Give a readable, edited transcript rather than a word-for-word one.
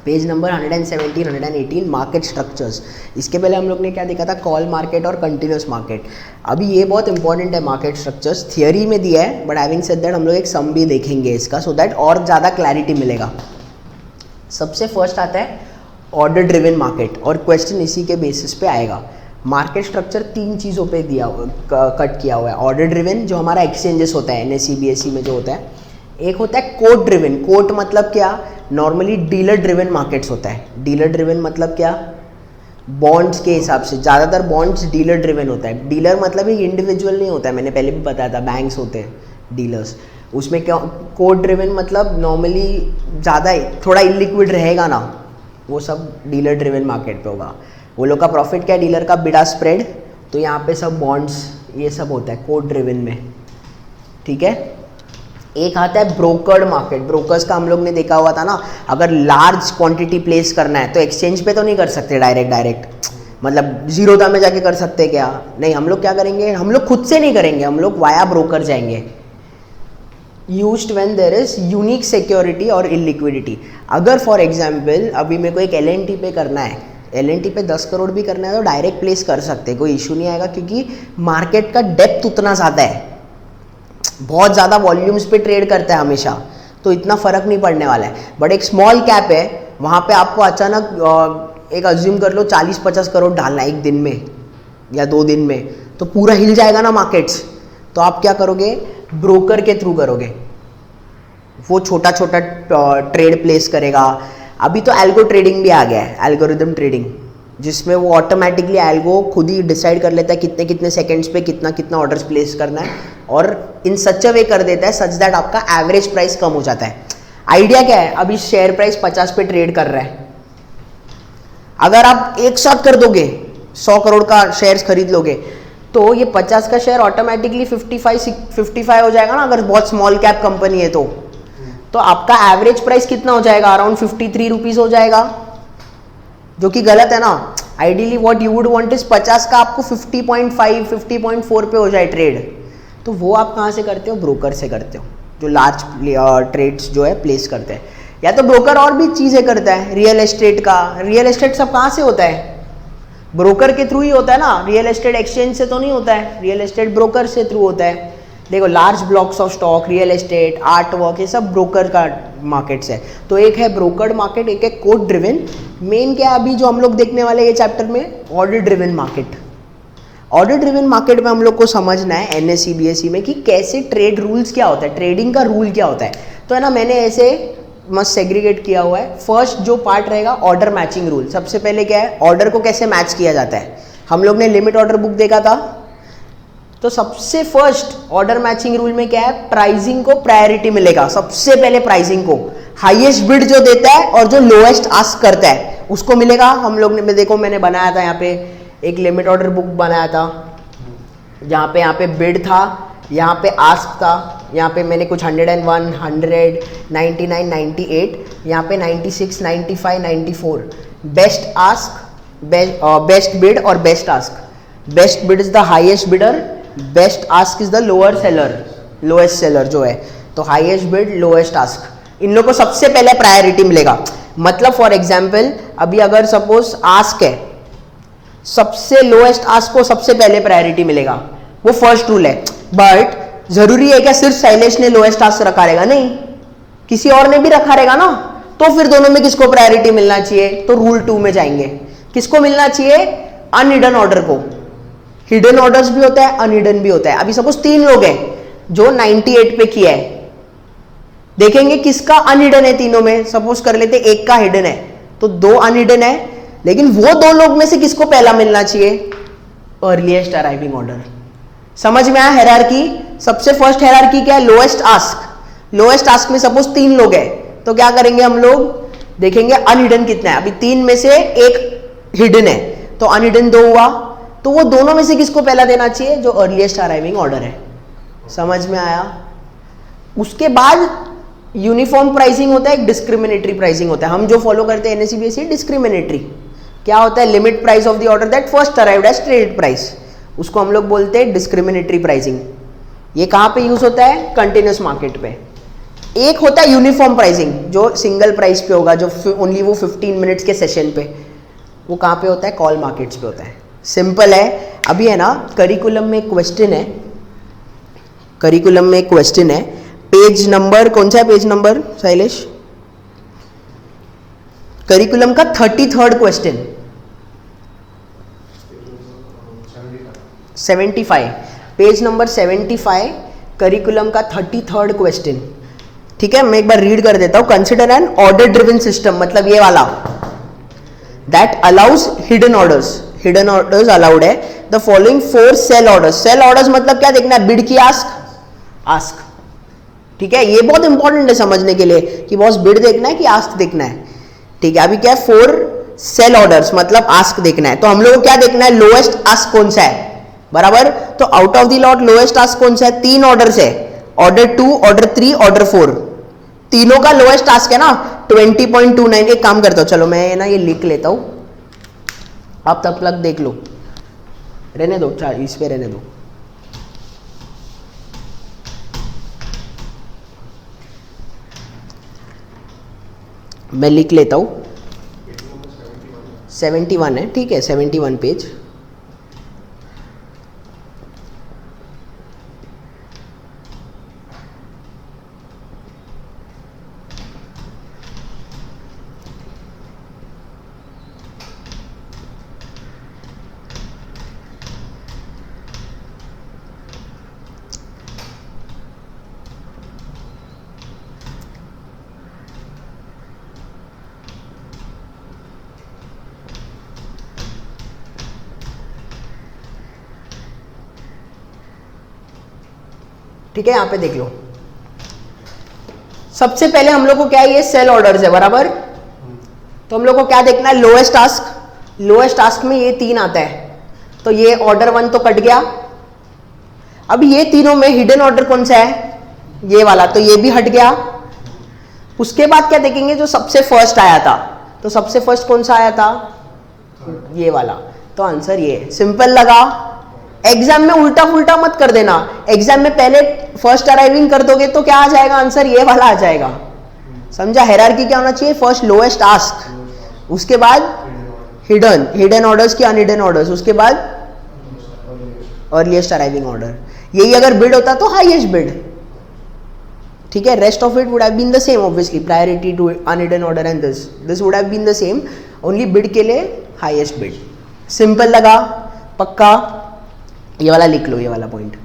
Page number 117 118 market structures. इसके पहले हम लोग ने क्या देखा था, कॉल मार्केट और कंटिन्यूस मार्केट। अभी ये बहुत इंपॉर्टेंट है मार्केट स्ट्रक्चर्स, थियरी में दिया है, बट हैविंग सेड दैट हम लोग एक सम भी देखेंगे इसका, सो दैट और ज़्यादा क्लैरिटी मिलेगा। सबसे फर्स्ट आता है ऑर्डर ड्रिवन मार्केट, और क्वेश्चन इसी के बेसिस पे आएगा। मार्केट स्ट्रक्चर 3 चीज़ों पे दिया कट किया हुआ है। ऑर्डर ड्रिवन जो हमारा एक्सचेंजेस होता है NSE BSE में जो होता है, एक होता है कोट ड्रिवन। कोट मतलब क्या, नॉर्मली डीलर ड्रिवन मार्केट्स होता है। डीलर ड्रिवन मतलब क्या, बॉन्ड्स के हिसाब से, ज़्यादातर बॉन्ड्स डीलर ड्रिवन होता है। डीलर मतलब एक इंडिविजुअल नहीं होता है, मैंने पहले भी बताया था, बैंक्स होते हैं डीलर्स। उसमें क्या, कोट ड्रिवन मतलब नॉर्मली ज़्यादा थोड़ा इलिक्विड रहेगा ना, वो सब डीलर ड्रिवन मार्केट पे होगा। वो लोग का प्रॉफिट क्या है, डीलर का बिडा स्प्रेड, तो यहाँ पे सब बॉन्ड्स ये सब होता है कोट ड्रिवन में, ठीक है। एक आता है ब्रोकर्ड मार्केट। ब्रोकर्स का हम लोग ने देखा हुआ था ना, अगर लार्ज क्वांटिटी प्लेस करना है तो एक्सचेंज पे तो नहीं कर सकते डायरेक्ट, मतलब जीरोधा में जाके कर सकते क्या, नहीं। हम लोग क्या करेंगे, हम लोग खुद से नहीं करेंगे, हम लोग वाया ब्रोकर जाएंगे। Used when there is unique security और इलिक्विडिटी। अगर फॉर एग्जांपल अभी मेरे को एक LNT पे करना है, LNT पे 10 करोड़ भी करना है तो डायरेक्ट प्लेस कर सकते हैं, कोई इशू नहीं आएगा, क्योंकि मार्केट का डेप्थ उतना ज़्यादा है, बहुत ज़्यादा वॉल्यूम्स पे ट्रेड करता है हमेशा, तो इतना फ़र्क नहीं पड़ने वाला है। बट एक स्मॉल कैप है, वहाँ पे आपको अचानक एक अज्यूम कर लो 40-50 करोड़ डालना है एक दिन में या 2 दिन में, तो पूरा हिल जाएगा ना मार्केट्स। तो आप क्या करोगे, ब्रोकर के थ्रू करोगे, वो छोटा छोटा ट्रेड प्लेस करेगा। अभी तो एल्गो ट्रेडिंग भी आ गया है, एल्गोरिदम ट्रेडिंग, जिसमें वो ऑटोमेटिकली एल्गो खुद ही डिसाइड कर लेता है कितने कितने सेकंड्स पे कितना कितना ऑर्डर्स प्लेस करना है, और इन सच अ वे कर देता है सच दैट आपका एवरेज प्राइस कम हो जाता है। आइडिया क्या है, अभी शेयर प्राइस 50 पे ट्रेड कर रहा है, अगर आप एक साथ कर दोगे 100 करोड़ का शेयर्स खरीद लोगे, तो ये 50 का शेयर ऑटोमेटिकली 55 हो जाएगा ना, अगर बहुत स्मॉल कैप कंपनी है तो आपका एवरेज प्राइस कितना हो जाएगा, अराउंड 53 रुपीज़ हो जाएगा, जो कि गलत है ना। Ideally what you would want is 50 का आपको 50.5 50.4 पे हो जाए ट्रेड, तो वो आप कहाँ से करते हो, ब्रोकर से करते हो, जो लार्ज ट्रेड्स जो है प्लेस करते हैं। या तो ब्रोकर और भी चीज़ें करता है, रियल एस्टेट का, रियल एस्टेट सब कहाँ से होता है, ब्रोकर के थ्रू ही होता है ना, रियल एस्टेट एक्सचेंज से तो नहीं होता है, रियल एस्टेट ब्रोकर से थ्रू होता है। देखो large blocks of stock, real estate, art work, ये सब ब्रोकर का मार्केट्स है। तो एक है ब्रोकर्ड मार्केट, एक है कोट ड्रिवन। मेन क्या है अभी जो हम लोग देखने वाले ये चैप्टर में, order driven market. Order driven market में हम लोग को समझना है NSE BSE में कि कैसे ट्रेड रूल्स क्या होता है, ट्रेडिंग का रूल क्या होता है। तो है ना, मैंने ऐसे मस्त सेग्रीगेट किया हुआ है। फर्स्ट जो पार्ट रहेगा ऑर्डर मैचिंग रूल। सबसे पहले क्या है, ऑर्डर को कैसे मैच किया जाता है। हम लोग ने लिमिट ऑर्डर बुक देखा था, तो सबसे फर्स्ट ऑर्डर मैचिंग रूल में क्या है, प्राइसिंग को प्रायोरिटी मिलेगा। सबसे पहले प्राइसिंग को हाईएस्ट बिड जो देता है और जो लोएस्ट आस्क करता है उसको मिलेगा। हम लोग ने देखो मैंने बनाया था यहाँ पे एक लिमिट ऑर्डर बुक बनाया था, जहाँ पे बिड था, यहाँ पे आस्क था, यहाँ पे मैंने कुछ 101, 100, 99, 98, यहाँ पे 96, 95, 94, बेस्ट आस्क, बेस्ट बिड और best ask. Best bid is the highest bidder, best ask is the lower seller, lowest seller जो है। तो हाईएस्ट बिड, लोएस्ट आस्क, इन लोगों को सबसे पहले प्रायोरिटी मिलेगा। मतलब फॉर एग्जाम्पल अभी अगर सपोज आस्क है, सबसे लोएस्ट आस्क को सबसे पहले प्रायोरिटी मिलेगा, वो फर्स्ट रूल है। बट जरूरी है क्या सिर्फ शैलेश ने लोएस्ट आस्क रखा रहेगा, नहीं, किसी और ने भी रखा रहेगा ना, तो फिर दोनों में किसको प्रायोरिटी मिलना चाहिए, तो रूल 2 में जाएंगे। किसको मिलना चाहिए, अनहिडन ऑर्डर को। हिडन ऑर्डर्स भी होता है, अनहिडन भी होता है। अभी सपोज 3 लोग हैं जो 98 पे किया है, देखेंगे किसका अनहिडन है तीनों में। सपोज कर लेते एक का हिडन है, तो 2 अनहिडन है, लेकिन वो 2 लोग में से किसको पहला मिलना चाहिए, अर्लीस्ट अराइविंग ऑर्डर। समझ में आया हायरार्की। सबसे फर्स्ट हायरार्की क्या है, लोएस्ट आस्क। लोएस्ट आस्क में सपोज 3 लोग हैं, तो क्या करेंगे हम लोग, देखेंगे अनहिडन कितना है। अभी 3 में से एक हिडन है, तो अनहिडन 2 हुआ, तो वो दोनों में से किसको पहला देना चाहिए, जो अर्लीस्ट अराइविंग ऑर्डर है। समझ में आया। उसके बाद यूनिफॉर्म प्राइसिंग होता है, एक डिस्क्रिमिनेटरी प्राइसिंग होता है। हम जो फॉलो करते हैं NSE BSE, डिस्क्रिमिनेटरी क्या होता है, limit price of the order that first arrived as traded price, उसको हम लोग बोलते हैं डिस्क्रिमिनेटरी प्राइसिंग। ये कहाँ पे यूज होता है, कंटिन्यूस मार्केट पे। एक होता है यूनिफॉर्म प्राइसिंग, जो सिंगल प्राइस पे होगा, जो ओनली वो 15 मिनट्स के सेशन पे, वो कहाँ पे होता है? कॉल मार्केट्स पे होता है। सिंपल है। अभी है ना, करिकुलम में क्वेश्चन है, करिकुलम में क्वेश्चन है, पेज नंबर कौन सा है? पेज नंबर शैलेश, करिकुलम का 33rd question, 75, page number 75, curriculum का 33rd क्वेश्चन। ठीक है, मैं एक बार रीड कर देता हूं। Consider an order driven system, मतलब ये वाला, that allows hidden orders, hidden orders allowed है। The following 4 sell orders, sell orders मतलब क्या देखना है? बिड की आस्क, आस्क। ठीक है, ये बहुत इंपॉर्टेंट है समझने के लिए कि बॉस बिड देखना है कि आस्क देखना है। ठीक है, अभी क्या है? 4 सेल ऑर्डर्स मतलब आस्क देखना है। तो हम लोग को क्या देखना है? लोएस्ट आस्क कौन सा है, बराबर। तो out of the lot lowest ask कौन सा है? 3 ऑर्डर्स है, ऑर्डर 2, ऑर्डर 3, ऑर्डर 4, तीनों का लोएस्ट आस्क है ना 20.29। एक काम करता हूं, चलो मैं ना ये लिख लेता हूं, आप तब तक देख लो, रहने दो, इस पे रहने दो। मैं लिख लेता हूं, 71 है, ठीक है, 71 पेज। ठीक है, यहां पे देख लो, सबसे पहले हम लोग को क्या है? ये सेल ऑर्डर्स है, बराबर। तो हम लोग को क्या देखना है? Lowest task. लोएस्ट टास्क में ये 3 आता है, तो ये ऑर्डर 1 तो कट गया। अब ये तीनों में हिडन ऑर्डर कौन सा है? ये वाला, तो ये भी हट गया। उसके बाद क्या देखेंगे? जो सबसे फर्स्ट आया था, तो सबसे फर्स्ट कौन सा आया था? ये वाला। तो आंसर ये, सिंपल लगा। एग्जाम में उल्टा फुल्टा मत कर देना, एग्जाम में पहले फर्स्ट अराइविंग कर दोगे तो क्या आ जाएगा? आंसर ये वाला आ जाएगा, समझा? हायरार्की क्या होना चाहिए? फर्स्ट लोएस्ट आस्क, उसके बाद हिडन, हिडन ऑर्डर्स की अनहिडन ऑर्डर्स, उसके बाद अर्लीस्ट अराइविंग ऑर्डर। यही अगर बिड होता तो हाईएस्ट बिड। ठीक है, rest of it would have been the same, obviously priority to unhidden order and this would have been the same, only bid के लिए हाईएस्ट बिड। सिंपल लगा, पक्का? ये वाला लिख लो, ये वाला पॉइंट।